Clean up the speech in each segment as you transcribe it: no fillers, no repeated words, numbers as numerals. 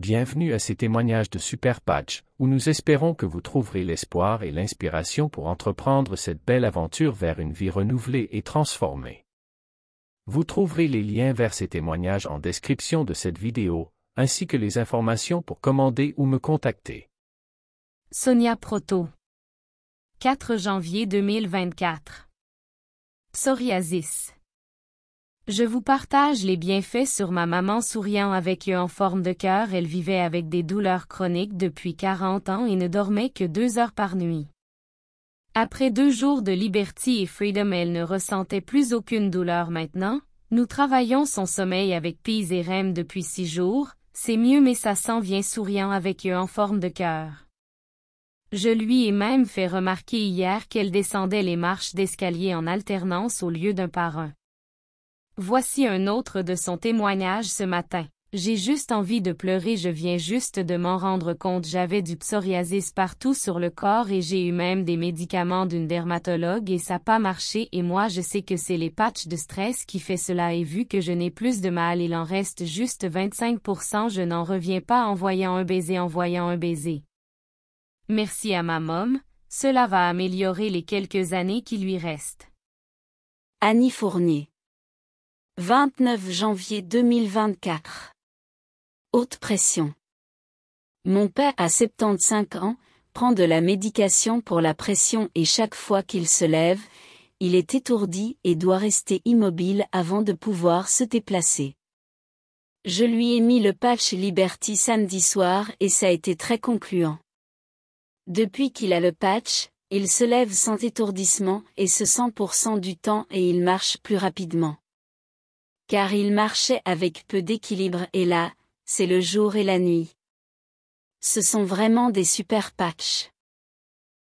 Bienvenue à ces témoignages de Super Patch, où nous espérons que vous trouverez l'espoir et l'inspiration pour entreprendre cette belle aventure vers une vie renouvelée et transformée. Vous trouverez les liens vers ces témoignages en description de cette vidéo, ainsi que les informations pour commander ou me contacter. Sonia Proto. 4 janvier 2024. Psoriasis. Je vous partage les bienfaits sur ma maman souriant avec eux en forme de cœur. Elle vivait avec des douleurs chroniques depuis 40 ans et ne dormait que 2 heures par nuit. Après 2 jours de Liberty et Freedom, elle ne ressentait plus aucune douleur maintenant. Nous travaillons son sommeil avec Peas et REM depuis 6 jours, c'est mieux mais ça s'en vient souriant avec eux en forme de cœur. Je lui ai même fait remarquer hier qu'elle descendait les marches d'escalier en alternance au lieu d'un par un. Voici un autre de son témoignage ce matin. J'ai juste envie de pleurer, je viens juste de m'en rendre compte, j'avais du psoriasis partout sur le corps et j'ai eu même des médicaments d'une dermatologue et ça n'a pas marché et moi je sais que c'est les patchs de stress qui fait cela et vu que je n'ai plus de mal, il en reste juste 25%, je n'en reviens pas en voyant un baiser. Merci à ma môme, cela va améliorer les quelques années qui lui restent. Annie Fournier. 29 janvier 2024. Haute pression. Mon père a 75 ans, prend de la médication pour la pression et chaque fois qu'il se lève, il est étourdi et doit rester immobile avant de pouvoir se déplacer. Je lui ai mis le patch Liberty samedi soir et ça a été très concluant. Depuis qu'il a le patch, il se lève sans étourdissement et ce 100% du temps et il marche plus rapidement. Car il marchait avec peu d'équilibre et là, c'est le jour et la nuit. Ce sont vraiment des super patchs.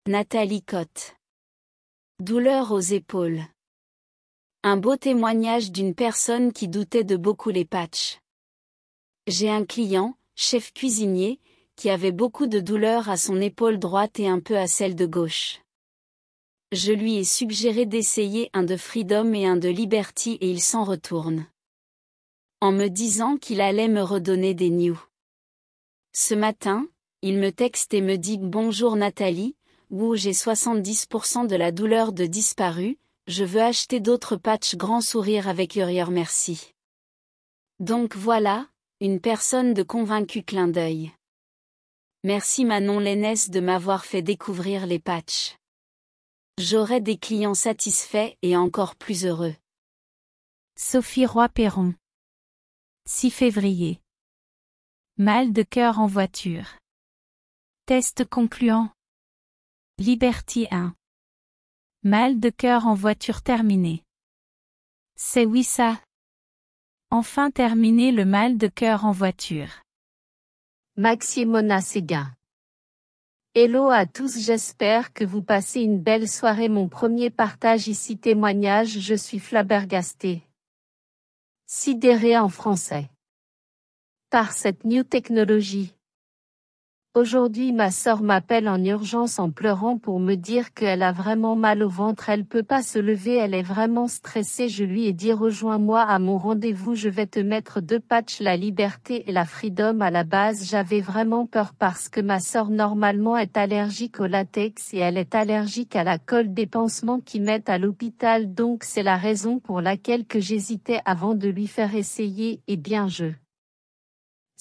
Nathalie Cotte. Douleur aux épaules. Un beau témoignage d'une personne qui doutait de beaucoup les patchs. J'ai un client, chef cuisinier, qui avait beaucoup de douleur à son épaule droite et un peu à celle de gauche. Je lui ai suggéré d'essayer un de Freedom et un de Liberty et il s'en retourne. En me disant qu'il allait me redonner des news. Ce matin, il me texte et me dit « Bonjour Nathalie, j'ai 70% de la douleur de disparu, je veux acheter d'autres patchs grand sourire avec Urier merci. » Donc voilà, une personne de convaincu clin d'œil. Merci Manon Lénès de m'avoir fait découvrir les patchs. J'aurai des clients satisfaits et encore plus heureux. Sophie Roy-Perron. 6 février. Mal de cœur en voiture. Test concluant. Liberty 1. Mal de cœur en voiture terminé. C'est oui ça. Enfin terminé le mal de cœur en voiture. Maximona Séguin. Hello à tous, j'espère que vous passez une belle soirée. Mon premier partage ici témoignage, je suis flabbergastée. Sidérée en français. Par cette new technologie. Aujourd'hui ma sœur m'appelle en urgence en pleurant pour me dire qu'elle a vraiment mal au ventre, elle peut pas se lever, elle est vraiment stressée. Je lui ai dit rejoins-moi à mon rendez-vous, je vais te mettre 2 patchs, la Liberté et la Freedom. À la base j'avais vraiment peur parce que ma sœur normalement est allergique au latex et elle est allergique à la colle des pansements qu'ils mettent à l'hôpital, donc c'est la raison pour laquelle que j'hésitais avant de lui faire essayer. Et bien je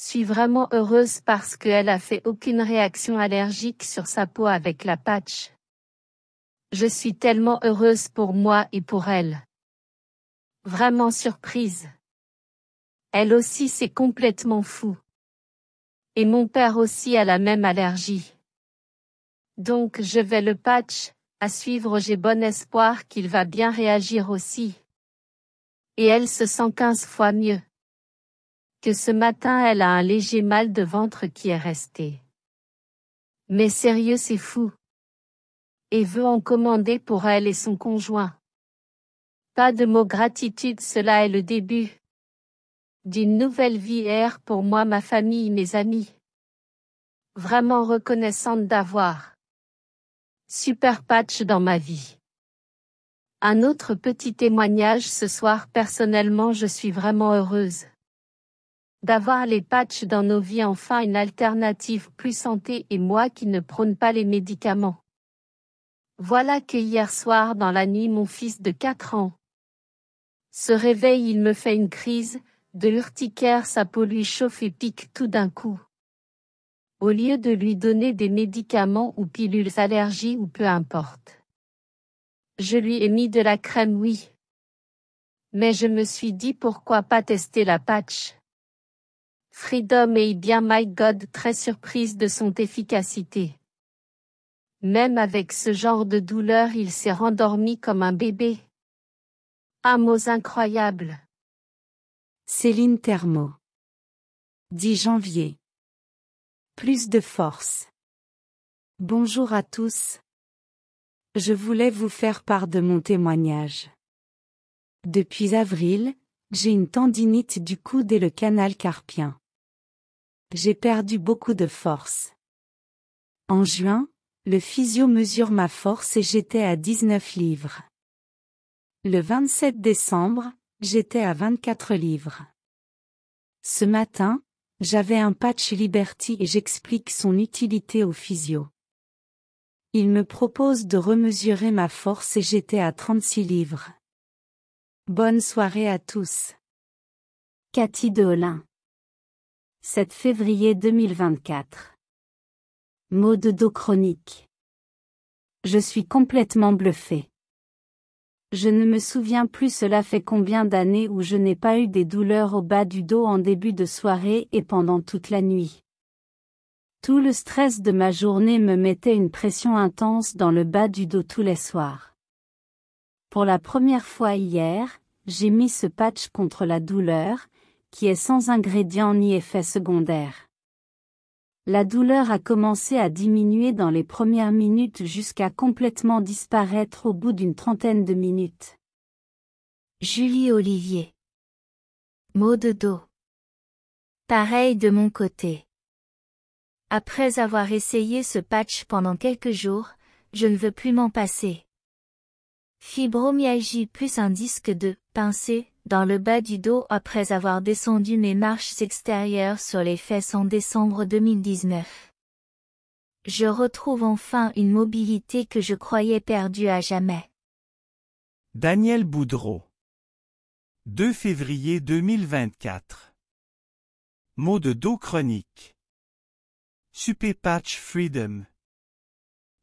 suis vraiment heureuse parce qu'elle a fait aucune réaction allergique sur sa peau avec la patch. Je suis tellement heureuse pour moi et pour elle. Vraiment surprise. Elle aussi c'est complètement fou. Et mon père aussi a la même allergie. Donc je vais le patch, à suivre, j'ai bon espoir qu'il va bien réagir aussi. Et elle se sent 15 fois mieux. Que ce matin elle a un léger mal de ventre qui est resté. Mais sérieux c'est fou. Et veut en commander pour elle et son conjoint. Pas de mots gratitude, cela est le début d'une nouvelle vie pour moi, ma famille et mes amis. Vraiment reconnaissante d'avoir super patch dans ma vie. Un autre petit témoignage ce soir, personnellement je suis vraiment heureuse. D'avoir les patchs dans nos vies, enfin une alternative plus santé, et moi qui ne prône pas les médicaments. Voilà que hier soir dans la nuit mon fils de 4 ans se réveille, il me fait une crise de urticaire, sa peau lui chauffe et pique tout d'un coup. Au lieu de lui donner des médicaments ou pilules allergies ou peu importe. Je lui ai mis de la crème, oui. Mais je me suis dit pourquoi pas tester la patch. Freedom, et bien my God, très surprise de son efficacité. Même avec ce genre de douleur, il s'est rendormi comme un bébé. Un mot incroyable. Céline Thermo. 10 janvier. Plus de force. Bonjour à tous. Je voulais vous faire part de mon témoignage. Depuis avril, j'ai une tendinite du coude et le canal carpien. J'ai perdu beaucoup de force. En juin, le physio mesure ma force et j'étais à 19 livres. Le 27 décembre, j'étais à 24 livres. Ce matin, j'avais un patch Liberty et j'explique son utilité au physio. Il me propose de remesurer ma force et j'étais à 36 livres. Bonne soirée à tous. Cathy Deholin. 7 février 2024. Maux de dos chronique. Je suis complètement bluffée. Je ne me souviens plus cela fait combien d'années où je n'ai pas eu des douleurs au bas du dos en début de soirée et pendant toute la nuit. Tout le stress de ma journée me mettait une pression intense dans le bas du dos tous les soirs. Pour la première fois hier, j'ai mis ce patch contre la douleur, qui est sans ingrédients ni effets secondaires. La douleur a commencé à diminuer dans les premières minutes jusqu'à complètement disparaître au bout d'une trentaine de minutes. Julie Olivier. Maux de dos. Pareil de mon côté. Après avoir essayé ce patch pendant quelques jours, je ne veux plus m'en passer. Fibromyalgie plus un disque de pincé dans le bas du dos après avoir descendu mes marches extérieures sur les fesses en décembre 2019. Je retrouve enfin une mobilité que je croyais perdue à jamais. Daniel Boudreau. 2 février 2024. Maux de dos chronique. Super Patch Freedom.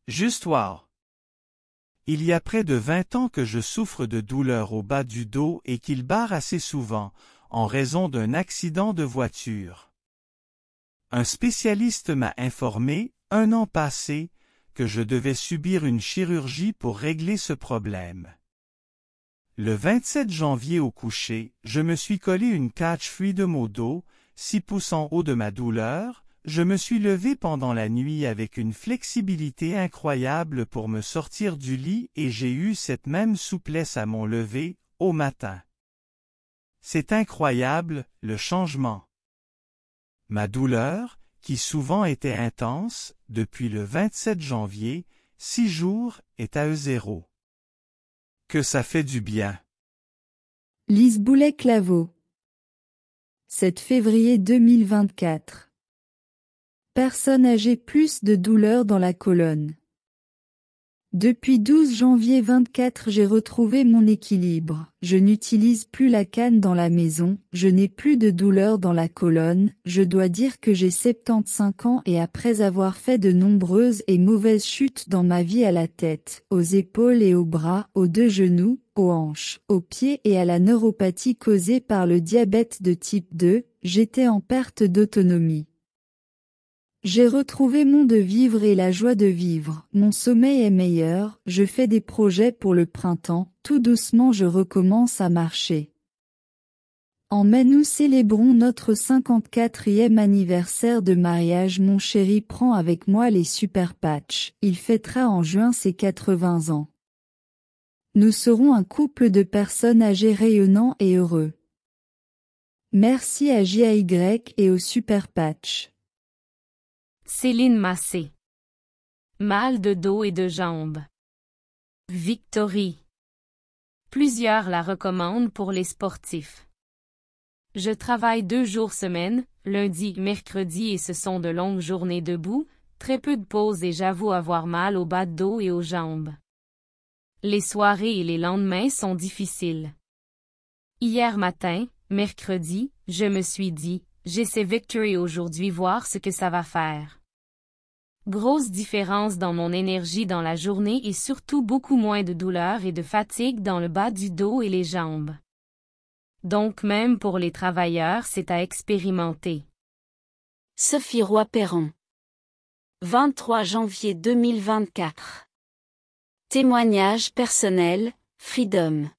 Juste wow. Il y a près de 20 ans que je souffre de douleurs au bas du dos et qu'il barre assez souvent, en raison d'un accident de voiture. Un spécialiste m'a informé, 1 an passé, que je devais subir une chirurgie pour régler ce problème. Le 27 janvier au coucher, je me suis collé une Catch Freedom au dos, 6 pouces en haut de ma douleur. Je me suis levé pendant la nuit avec une flexibilité incroyable pour me sortir du lit et j'ai eu cette même souplesse à mon lever, au matin. C'est incroyable, le changement. Ma douleur, qui souvent était intense, depuis le 27 janvier, 6 jours, est à E0. Que ça fait du bien. Lise Boulet-Claveau. 7 février 2024. Personne âgée, plus de douleur dans la colonne. Depuis 12 janvier 24, j'ai retrouvé mon équilibre. Je n'utilise plus la canne dans la maison, je n'ai plus de douleur dans la colonne. Je dois dire que j'ai 75 ans et après avoir fait de nombreuses et mauvaises chutes dans ma vie à la tête, aux épaules et aux bras, aux 2 genoux, aux hanches, aux pieds et à la neuropathie causée par le diabète de type 2, j'étais en perte d'autonomie. J'ai retrouvé mon de vivre et la joie de vivre, mon sommeil est meilleur, je fais des projets pour le printemps, tout doucement je recommence à marcher. En mai nous célébrons notre 54e anniversaire de mariage, mon chéri prend avec moi les super patchs, il fêtera en juin ses 80 ans. Nous serons un couple de personnes âgées rayonnants et heureux. Merci à JAY et au super patch. Céline Massé. Mal de dos et de jambes. Victory. Plusieurs la recommandent pour les sportifs. Je travaille 2 jours semaine, lundi, mercredi et ce sont de longues journées debout, très peu de pauses et j'avoue avoir mal au bas de dos et aux jambes. Les soirées et les lendemains sont difficiles. Hier matin, mercredi, je me suis dit, j'essaie Victory aujourd'hui voir ce que ça va faire. Grosse différence dans mon énergie dans la journée et surtout beaucoup moins de douleur et de fatigue dans le bas du dos et les jambes. Donc même pour les travailleurs c'est à expérimenter. Sophie Roy-Perron. 23 janvier 2024. Témoignage personnel, Freedom.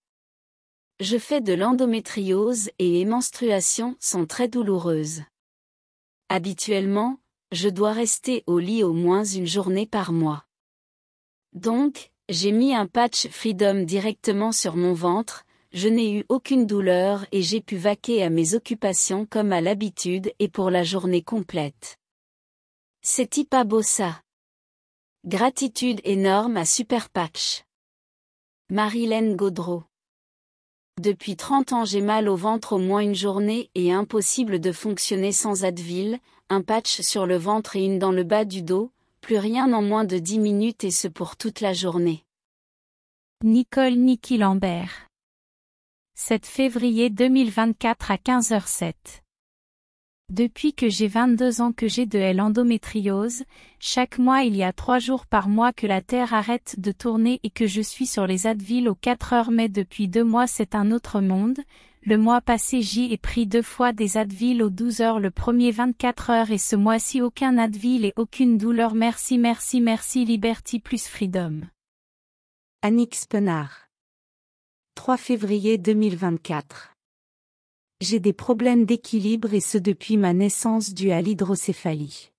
Je fais de l'endométriose et les menstruations sont très douloureuses. Habituellement, je dois rester au lit au moins une journée par mois. Donc, j'ai mis un patch Freedom directement sur mon ventre, je n'ai eu aucune douleur et j'ai pu vaquer à mes occupations comme à l'habitude et pour la journée complète. C'est pas beau ça. Gratitude énorme à Super Patch. Marilène Gaudreau. Depuis 30 ans j'ai mal au ventre au moins une journée et impossible de fonctionner sans Advil, un patch sur le ventre et une dans le bas du dos, plus rien en moins de 10 minutes et ce pour toute la journée. Nicole Niki Lambert. 7 février 2024 à 15h07. Depuis que j'ai 22 ans que j'ai de l'endométriose, chaque mois il y a 3 jours par mois que la Terre arrête de tourner et que je suis sur les Advil aux 4 heures mais depuis 2 mois c'est un autre monde. Le mois passé j'y ai pris 2 fois des Advil aux 12 heures le premier 24 heures et ce mois-ci aucun Advil et aucune douleur merci Liberty plus Freedom. Annick Penard. 3 février 2024. J'ai des problèmes d'équilibre et ce depuis ma naissance dû à l'hydrocéphalie.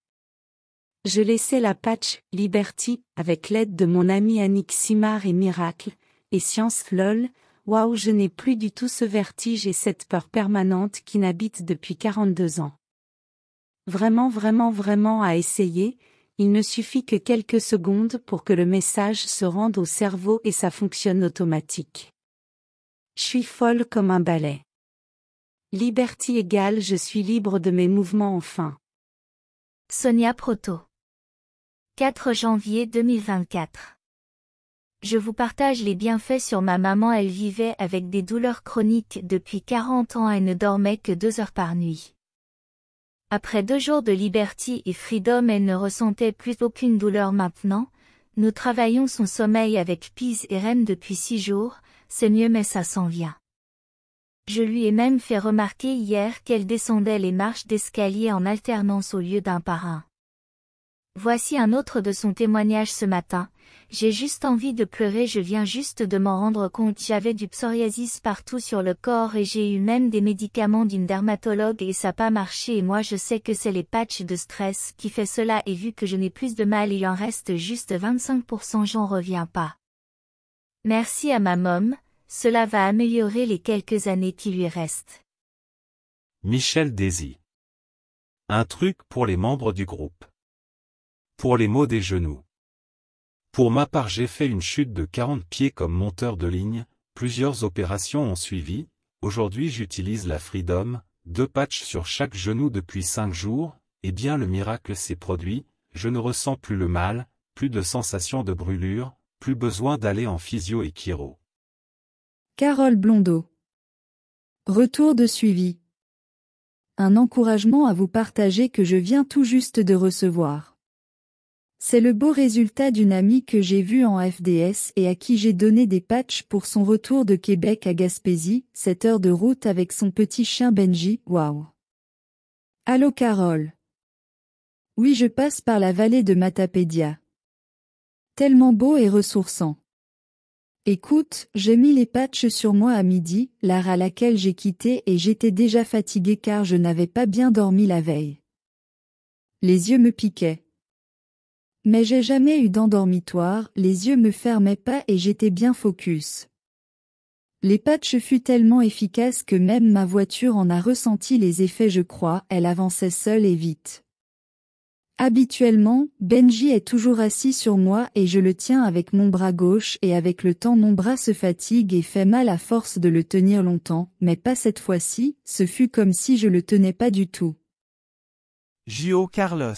Je laissais la patch Liberty avec l'aide de mon ami Annick Simard et Miracle, et Science LOL, waouh je n'ai plus du tout ce vertige et cette peur permanente qui m'habite depuis 42 ans. Vraiment à essayer, il ne suffit que quelques secondes pour que le message se rende au cerveau et ça fonctionne automatique. Je suis folle comme un balai. Liberty égale je suis libre de mes mouvements enfin. Sonia Proto. 4 janvier 2024. Je vous partage les bienfaits sur ma maman. Elle vivait avec des douleurs chroniques depuis 40 ans et ne dormait que 2 heures par nuit. Après 2 jours de Liberty et Freedom elle ne ressentait plus aucune douleur maintenant. Nous travaillons son sommeil avec Peace et REM depuis 6 jours, c'est mieux mais ça s'en vient. Je lui ai même fait remarquer hier qu'elle descendait les marches d'escalier en alternance au lieu d'un par un. Voici un autre de son témoignage ce matin. J'ai juste envie de pleurer, je viens juste de m'en rendre compte, j'avais du psoriasis partout sur le corps et j'ai eu même des médicaments d'une dermatologue et ça n'a pas marché et moi je sais que c'est les patchs de stress qui fait cela et vu que je n'ai plus de mal il en reste juste 25% j'en reviens pas. Merci à ma mom. Cela va améliorer les quelques années qui lui restent. Michel Désy. Un truc pour les membres du groupe. Pour les maux des genoux. Pour ma part j'ai fait une chute de 40 pieds comme monteur de ligne, plusieurs opérations ont suivi, aujourd'hui j'utilise la Freedom, 2 patchs sur chaque genou depuis 5 jours, et bien le miracle s'est produit, je ne ressens plus le mal, plus de sensation de brûlure, plus besoin d'aller en physio et chiro. Carole Blondeau. Retour de suivi. Un encouragement à vous partager que je viens tout juste de recevoir. C'est le beau résultat d'une amie que j'ai vue en FDS et à qui j'ai donné des patchs pour son retour de Québec à Gaspésie, 7 heures de route avec son petit chien Benji, waouh. Allô Carole. Oui je passe par la vallée de Matapédia. Tellement beau et ressourçant. Écoute, j'ai mis les patchs sur moi à midi, l'heure à laquelle j'ai quitté et j'étais déjà fatiguée car je n'avais pas bien dormi la veille. Les yeux me piquaient. Mais j'ai jamais eu d'endormitoire, les yeux me fermaient pas et j'étais bien focus. Les patchs furent tellement efficaces que même ma voiture en a ressenti les effets je crois, elle avançait seule et vite. Habituellement, Benji est toujours assis sur moi et je le tiens avec mon bras gauche et avec le temps mon bras se fatigue et fait mal à force de le tenir longtemps, mais pas cette fois-ci, ce fut comme si je le tenais pas du tout. Gio Carlos.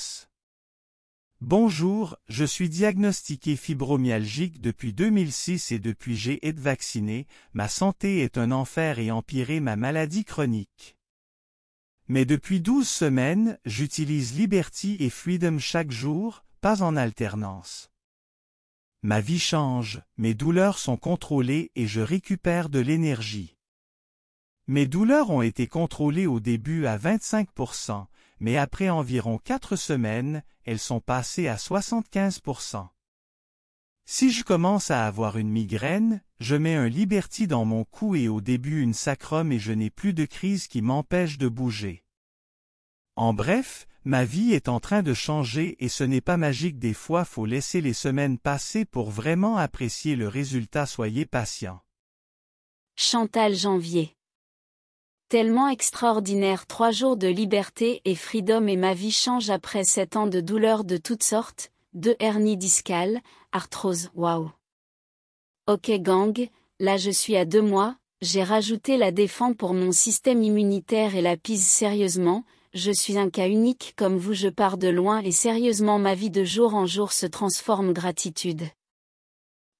Bonjour, je suis diagnostiqué fibromyalgique depuis 2006 et depuis j'ai été vacciné, ma santé est un enfer et empiré ma maladie chronique. Mais depuis 12 semaines, j'utilise Liberty et Freedom chaque jour, pas en alternance. Ma vie change, mes douleurs sont contrôlées et je récupère de l'énergie. Mes douleurs ont été contrôlées au début à 25%, mais après environ 4 semaines, elles sont passées à 75%. Si je commence à avoir une migraine, je mets un Liberty dans mon cou et au début une Sacrum et je n'ai plus de crise qui m'empêche de bouger. En bref, ma vie est en train de changer et ce n'est pas magique, des fois faut laisser les semaines passer pour vraiment apprécier le résultat, soyez patient. Chantal Janvier. Tellement extraordinaire, 3 jours de liberté et freedom et ma vie change après 7 ans de douleurs de toutes sortes, de hernie discale, arthrose, waouh. Ok gang, là je suis à 2 mois, j'ai rajouté la défense pour mon système immunitaire et la pise sérieusement, je suis un cas unique comme vous, je pars de loin et sérieusement ma vie de jour en jour se transforme, gratitude.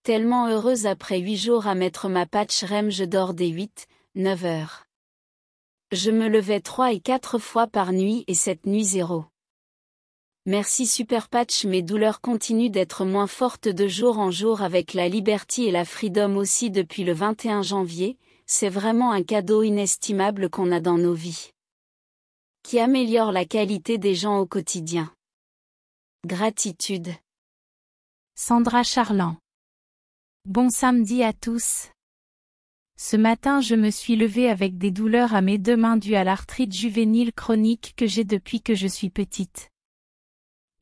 Tellement heureuse après 8 jours à mettre ma patch REM, je dors des 8, 9 heures. Je me levais 3 et 4 fois par nuit et cette nuit 0. Merci Super Patch, mes douleurs continuent d'être moins fortes de jour en jour avec la Liberty et la Freedom aussi depuis le 21 janvier, c'est vraiment un cadeau inestimable qu'on a dans nos vies. Qui améliore la qualité des gens au quotidien. Gratitude. Sandra Charland. Bon samedi à tous. Ce matin je me suis levée avec des douleurs à mes 2 mains dues à l'arthrite juvénile chronique que j'ai depuis que je suis petite.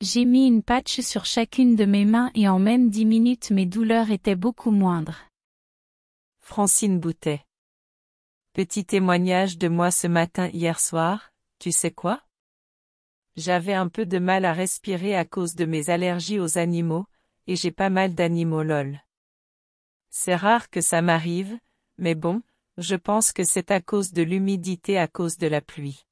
J'ai mis une patch sur chacune de mes mains et en même 10 minutes mes douleurs étaient beaucoup moindres. Francine Boutet. Petit témoignage de moi ce matin hier soir, tu sais quoi? J'avais un peu de mal à respirer à cause de mes allergies aux animaux, et j'ai pas mal d'animaux lol. C'est rare que ça m'arrive, mais bon, je pense que c'est à cause de l'humidité à cause de la pluie.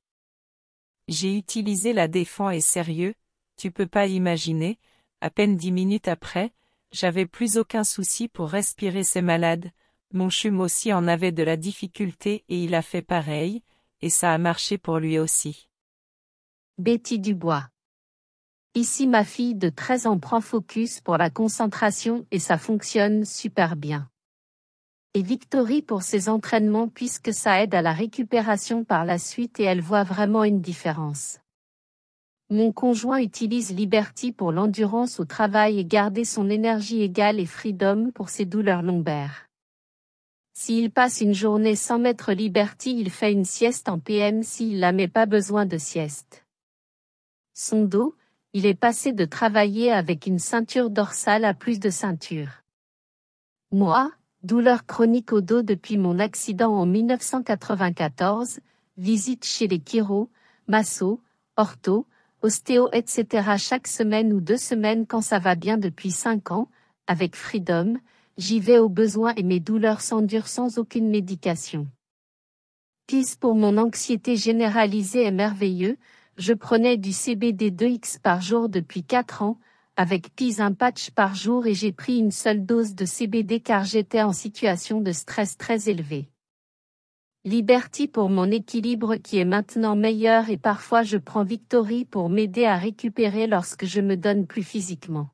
J'ai utilisé la défense et sérieux, tu peux pas imaginer, à peine 10 minutes après, j'avais plus aucun souci pour respirer, c'est malade, mon chum aussi en avait de la difficulté et il a fait pareil, et ça a marché pour lui aussi. Betty Dubois. Ici ma fille de 13 ans prend focus pour la concentration et ça fonctionne super bien. Et Victory pour ses entraînements puisque ça aide à la récupération par la suite et elle voit vraiment une différence. Mon conjoint utilise Liberty pour l'endurance au travail et garder son énergie égale et Freedom pour ses douleurs lombaires. S'il passe une journée sans mettre Liberty, il fait une sieste en PM s'il la met, pas besoin de sieste. Son dos, il est passé de travailler avec une ceinture dorsale à plus de ceinture. Moi, douleur chronique au dos depuis mon accident en 1994, visite chez les chiro, masso, ortho, ostéo etc. chaque semaine ou 2 semaines quand ça va bien depuis 5 ans, avec Freedom, j'y vais au besoin et mes douleurs s'endurent sans aucune médication. PIS pour mon anxiété généralisée est merveilleux, je prenais du CBD 2X par jour depuis 4 ans, avec PIS un patch par jour et j'ai pris une seule dose de CBD car j'étais en situation de stress très élevé. Liberty pour mon équilibre qui est maintenant meilleur et parfois je prends Victory pour m'aider à récupérer lorsque je me donne plus physiquement.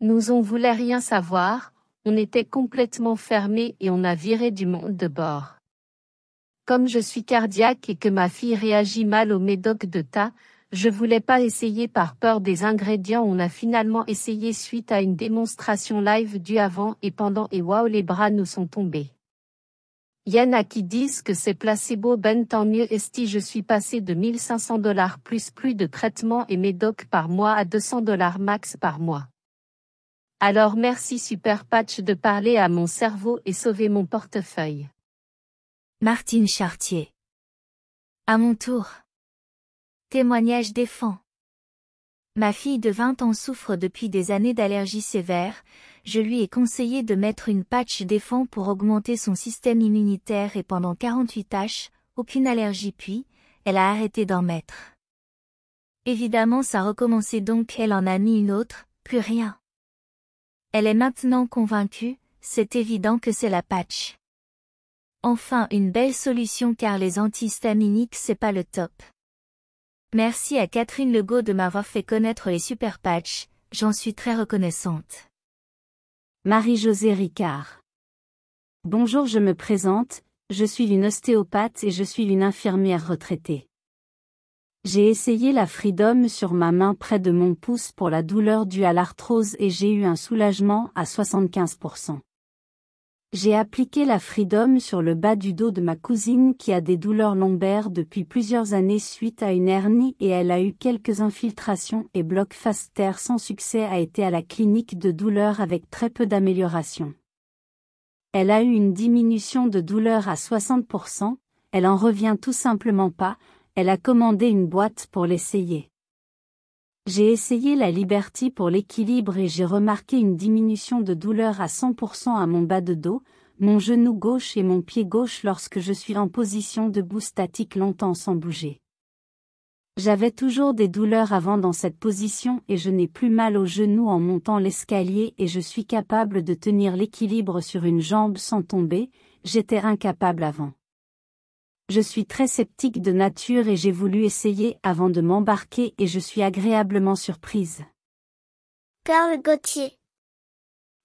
Nous on voulait rien savoir, on était complètement fermés et on a viré du monde de bord. Comme je suis cardiaque et que ma fille réagit mal au médoc de tas, je voulais pas essayer par peur des ingrédients. On a finalement essayé suite à une démonstration live du avant et pendant et waouh les bras nous sont tombés. Y'en a qui disent que c'est placebo, ben tant mieux esti, je suis passé de $1500 plus de traitement et médoc par mois à $200 max par mois. Alors merci Super Patch de parler à mon cerveau et sauver mon portefeuille. Martine Chartier. À mon tour. Témoignage défend. Ma fille de 20 ans souffre depuis des années d'allergies sévères, je lui ai conseillé de mettre une patch défend pour augmenter son système immunitaire et pendant 48 H, aucune allergie puis, elle a arrêté d'en mettre. Évidemment ça recommençait donc elle en a mis une autre, plus rien. Elle est maintenant convaincue, c'est évident que c'est la patch. Enfin une belle solution car les antihistaminiques c'est pas le top. Merci à Catherine Legault de m'avoir fait connaître les super patchs, j'en suis très reconnaissante. Marie-Josée Ricard. Bonjour, je me présente, je suis une ostéopathe et je suis une infirmière retraitée. J'ai essayé la Freedom sur ma main près de mon pouce pour la douleur due à l'arthrose et j'ai eu un soulagement à 75%. J'ai appliqué la Freedom sur le bas du dos de ma cousine qui a des douleurs lombaires depuis plusieurs années suite à une hernie et elle a eu quelques infiltrations et bloc Faster sans succès a été à la clinique de douleur avec très peu d'amélioration. Elle a eu une diminution de douleur à 60%, elle en revient tout simplement pas, elle a commandé une boîte pour l'essayer. J'ai essayé la Liberty pour l'équilibre et j'ai remarqué une diminution de douleur à 100% à mon bas de dos, mon genou gauche et mon pied gauche lorsque je suis en position debout statique longtemps sans bouger. J'avais toujours des douleurs avant dans cette position et je n'ai plus mal au genou en montant l'escalier et je suis capable de tenir l'équilibre sur une jambe sans tomber, j'étais incapable avant. Je suis très sceptique de nature et j'ai voulu essayer avant de m'embarquer et je suis agréablement surprise. Perle Gauthier.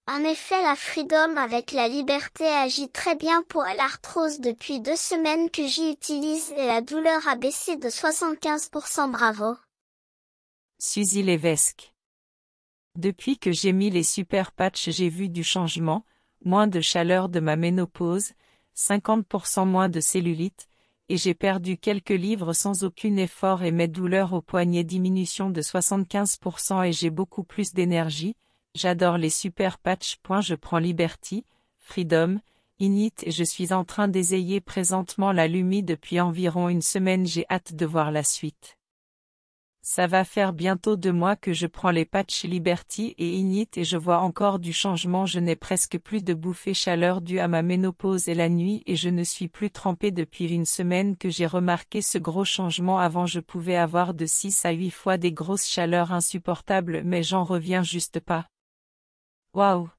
En effet, la Freedom avec la Liberté agit très bien pour l'arthrose depuis 2 semaines que j'y utilise et la douleur a baissé de 75%, bravo. Suzy Lévesque. Depuis que j'ai mis les super patchs j'ai vu du changement, moins de chaleur de ma ménopause, 50% moins de cellulite, et j'ai perdu quelques livres sans aucun effort et mes douleurs au poignet diminution de 75% et j'ai beaucoup plus d'énergie. J'adore les super patchs. Je prends Liberty, Freedom, Init et je suis en train d'essayer présentement la Lumi depuis environ une semaine. J'ai hâte de voir la suite. Ça va faire bientôt 2 mois que je prends les patchs Liberty et Init et je vois encore du changement. Je n'ai presque plus de bouffées chaleur due à ma ménopause et la nuit et je ne suis plus trempée depuis une semaine que j'ai remarqué ce gros changement. Avant je pouvais avoir de 6 à 8 fois des grosses chaleurs insupportables mais j'en reviens juste pas. Waouh!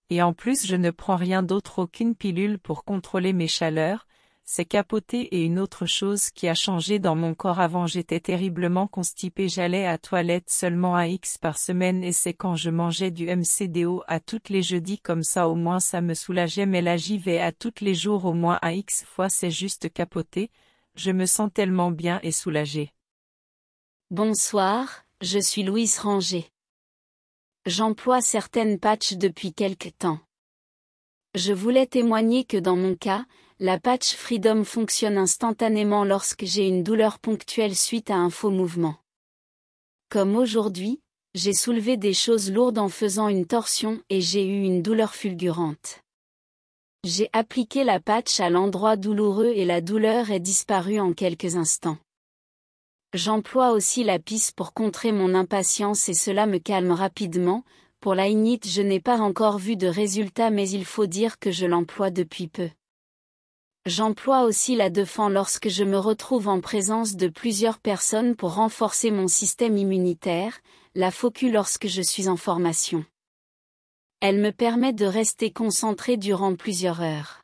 Et en plus je ne prends rien d'autre, aucune pilule pour contrôler mes chaleurs. C'est capoté. Et une autre chose qui a changé dans mon corps, avant j'étais terriblement constipée, j'allais à toilette seulement à X par semaine et c'est quand je mangeais du MCDO à toutes les jeudis comme ça au moins ça me soulageait mais là j'y vais à tous les jours au moins à X fois, c'est juste capoté, je me sens tellement bien et soulagée. Bonsoir, je suis Louise Ranger. J'emploie certaines patchs depuis quelque temps. Je voulais témoigner que dans mon cas, la patch Freedom fonctionne instantanément lorsque j'ai une douleur ponctuelle suite à un faux mouvement. Comme aujourd'hui, j'ai soulevé des choses lourdes en faisant une torsion et j'ai eu une douleur fulgurante. J'ai appliqué la patch à l'endroit douloureux et la douleur est disparue en quelques instants. J'emploie aussi la pisse pour contrer mon impatience et cela me calme rapidement. Pour la Init je n'ai pas encore vu de résultat mais il faut dire que je l'emploie depuis peu. J'emploie aussi la Defend lorsque je me retrouve en présence de plusieurs personnes pour renforcer mon système immunitaire, la Focu lorsque je suis en formation. Elle me permet de rester concentrée durant plusieurs heures.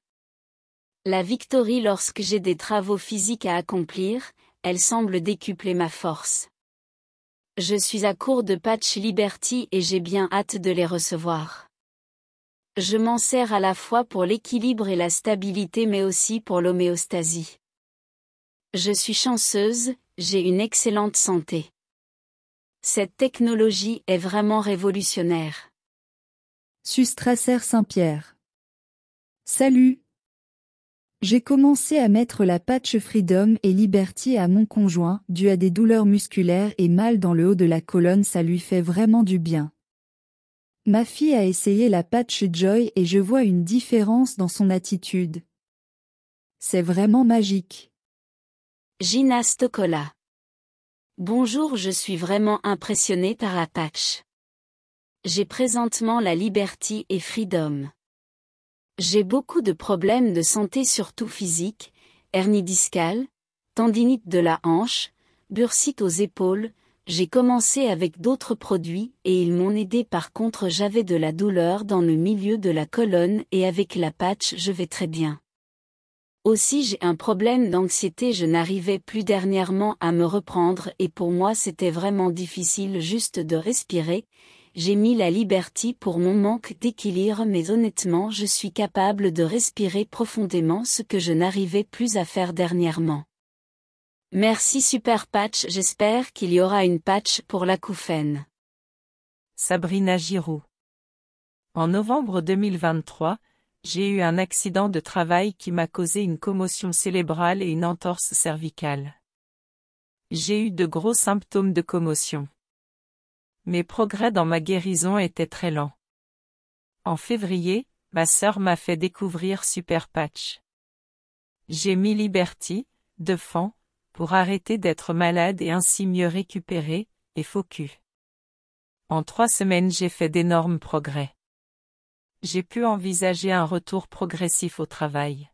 La Victory lorsque j'ai des travaux physiques à accomplir, elle semble décupler ma force. Je suis à court de patch Liberty et j'ai bien hâte de les recevoir. Je m'en sers à la fois pour l'équilibre et la stabilité mais aussi pour l'homéostasie. Je suis chanceuse, j'ai une excellente santé. Cette technologie est vraiment révolutionnaire. Sustracer Saint-Pierre. Salut! J'ai commencé à mettre la patch Freedom et Liberty à mon conjoint, dû à des douleurs musculaires et mal dans le haut de la colonne, ça lui fait vraiment du bien. Ma fille a essayé la patch Joy et je vois une différence dans son attitude. C'est vraiment magique. Gina Stoccola. Bonjour, je suis vraiment impressionné par la patch. J'ai présentement la Liberty et Freedom. J'ai beaucoup de problèmes de santé surtout physique, hernie discale, tendinite de la hanche, bursite aux épaules. J'ai commencé avec d'autres produits et ils m'ont aidé. Par contre j'avais de la douleur dans le milieu de la colonne et avec la patch je vais très bien. Aussi j'ai un problème d'anxiété, je n'arrivais plus dernièrement à me reprendre et pour moi c'était vraiment difficile juste de respirer. J'ai mis la Liberty pour mon manque d'équilibre mais honnêtement je suis capable de respirer profondément, ce que je n'arrivais plus à faire dernièrement. Merci Super Patch, j'espère qu'il y aura une patch pour l'acouphène. Sabrina Giroux. En novembre 2023, j'ai eu un accident de travail qui m'a causé une commotion cérébrale et une entorse cervicale. J'ai eu de gros symptômes de commotion. Mes progrès dans ma guérison étaient très lents. En février, ma sœur m'a fait découvrir Super Patch. J'ai mis Liberty, de fan, pour arrêter d'être malade et ainsi mieux récupérer, et focus. En 3 semaines j'ai fait d'énormes progrès. J'ai pu envisager un retour progressif au travail.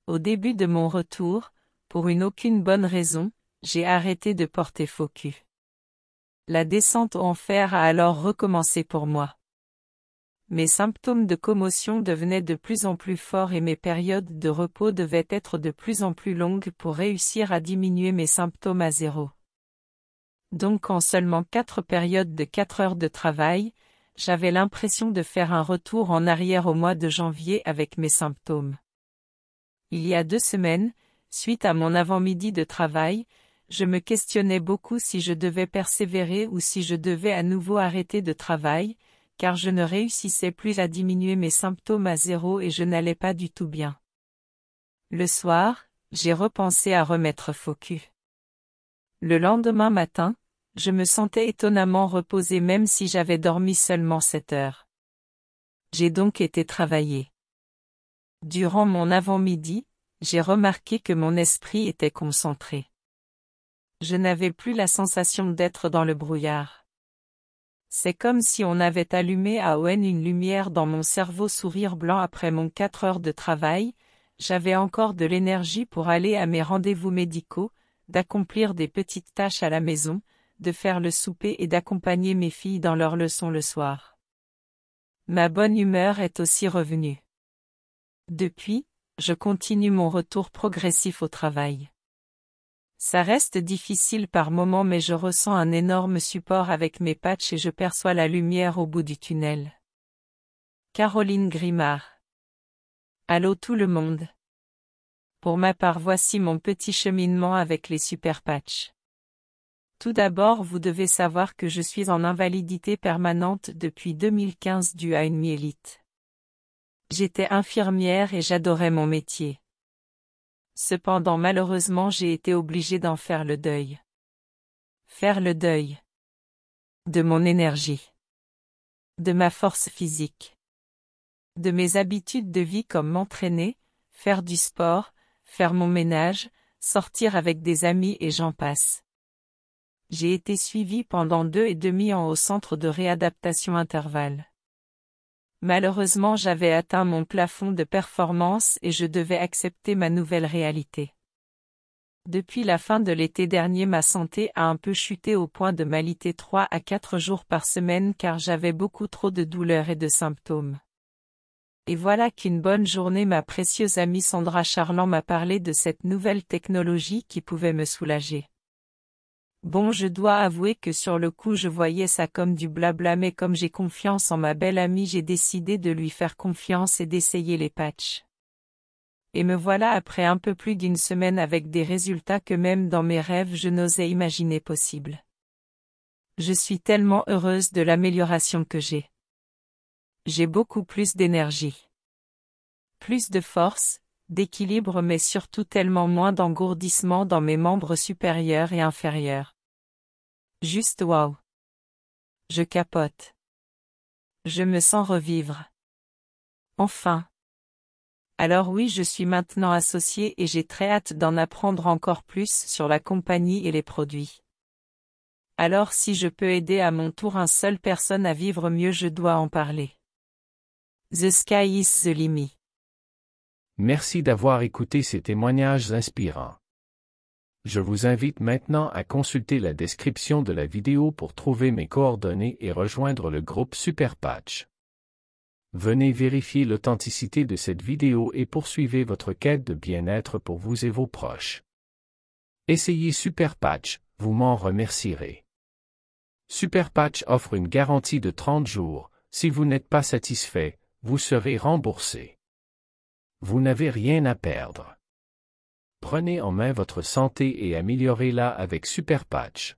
Au début de mon retour, pour aucune bonne raison, j'ai arrêté de porter focus. La descente au enfer a alors recommencé pour moi. Mes symptômes de commotion devenaient de plus en plus forts et mes périodes de repos devaient être de plus en plus longues pour réussir à diminuer mes symptômes à 0. Donc en seulement 4 périodes de 4 heures de travail, j'avais l'impression de faire un retour en arrière au mois de janvier avec mes symptômes. Il y a 2 semaines, suite à mon avant-midi de travail, je me questionnais beaucoup si je devais persévérer ou si je devais à nouveau arrêter de travail, car je ne réussissais plus à diminuer mes symptômes à 0 et je n'allais pas du tout bien. Le soir, j'ai repensé à remettre focus. Le lendemain matin, je me sentais étonnamment reposée même si j'avais dormi seulement 7 heures. J'ai donc été travailler. Durant mon avant-midi, j'ai remarqué que mon esprit était concentré. Je n'avais plus la sensation d'être dans le brouillard. C'est comme si on avait allumé à ON une lumière dans mon cerveau. Sourire blanc après mon 4 heures de travail, j'avais encore de l'énergie pour aller à mes rendez-vous médicaux, d'accomplir des petites tâches à la maison, de faire le souper et d'accompagner mes filles dans leurs leçons le soir. Ma bonne humeur est aussi revenue. Depuis, je continue mon retour progressif au travail. Ça reste difficile par moments mais je ressens un énorme support avec mes patchs et je perçois la lumière au bout du tunnel. Caroline Grimard. Allô tout le monde. Pour ma part voici mon petit cheminement avec les super patchs. Tout d'abord vous devez savoir que je suis en invalidité permanente depuis 2015 due à une myélite. J'étais infirmière et j'adorais mon métier. Cependant malheureusement j'ai été obligée d'en faire le deuil. Faire le deuil. De mon énergie. De ma force physique. De mes habitudes de vie comme m'entraîner, faire du sport, faire mon ménage, sortir avec des amis et j'en passe. J'ai été suivie pendant 2,5 ans au centre de réadaptation intervalle. Malheureusement j'avais atteint mon plafond de performance et je devais accepter ma nouvelle réalité. Depuis la fin de l'été dernier ma santé a un peu chuté au point de m'aliter 3 à 4 jours par semaine car j'avais beaucoup trop de douleurs et de symptômes. Et voilà qu'une bonne journée ma précieuse amie Sandra Charland m'a parlé de cette nouvelle technologie qui pouvait me soulager. Bon, je dois avouer que sur le coup je voyais ça comme du blabla mais comme j'ai confiance en ma belle amie j'ai décidé de lui faire confiance et d'essayer les patchs. Et me voilà après un peu plus d'1 semaine avec des résultats que même dans mes rêves je n'osais imaginer possible. Je suis tellement heureuse de l'amélioration que j'ai. J'ai beaucoup plus d'énergie. Plus de force, d'équilibre mais surtout tellement moins d'engourdissement dans mes membres supérieurs et inférieurs. Juste waouh. Je capote. Je me sens revivre. Enfin. Alors oui, je suis maintenant associée et j'ai très hâte d'en apprendre encore plus sur la compagnie et les produits. Alors si je peux aider à mon tour une seule personne à vivre mieux, je dois en parler. The sky is the limit. Merci d'avoir écouté ces témoignages inspirants. Je vous invite maintenant à consulter la description de la vidéo pour trouver mes coordonnées et rejoindre le groupe Super Patch. Venez vérifier l'authenticité de cette vidéo et poursuivez votre quête de bien-être pour vous et vos proches. Essayez Super Patch, vous m'en remercierez. Super Patch offre une garantie de 30 jours, si vous n'êtes pas satisfait, vous serez remboursé. Vous n'avez rien à perdre. Prenez en main votre santé et améliorez-la avec Super Patch.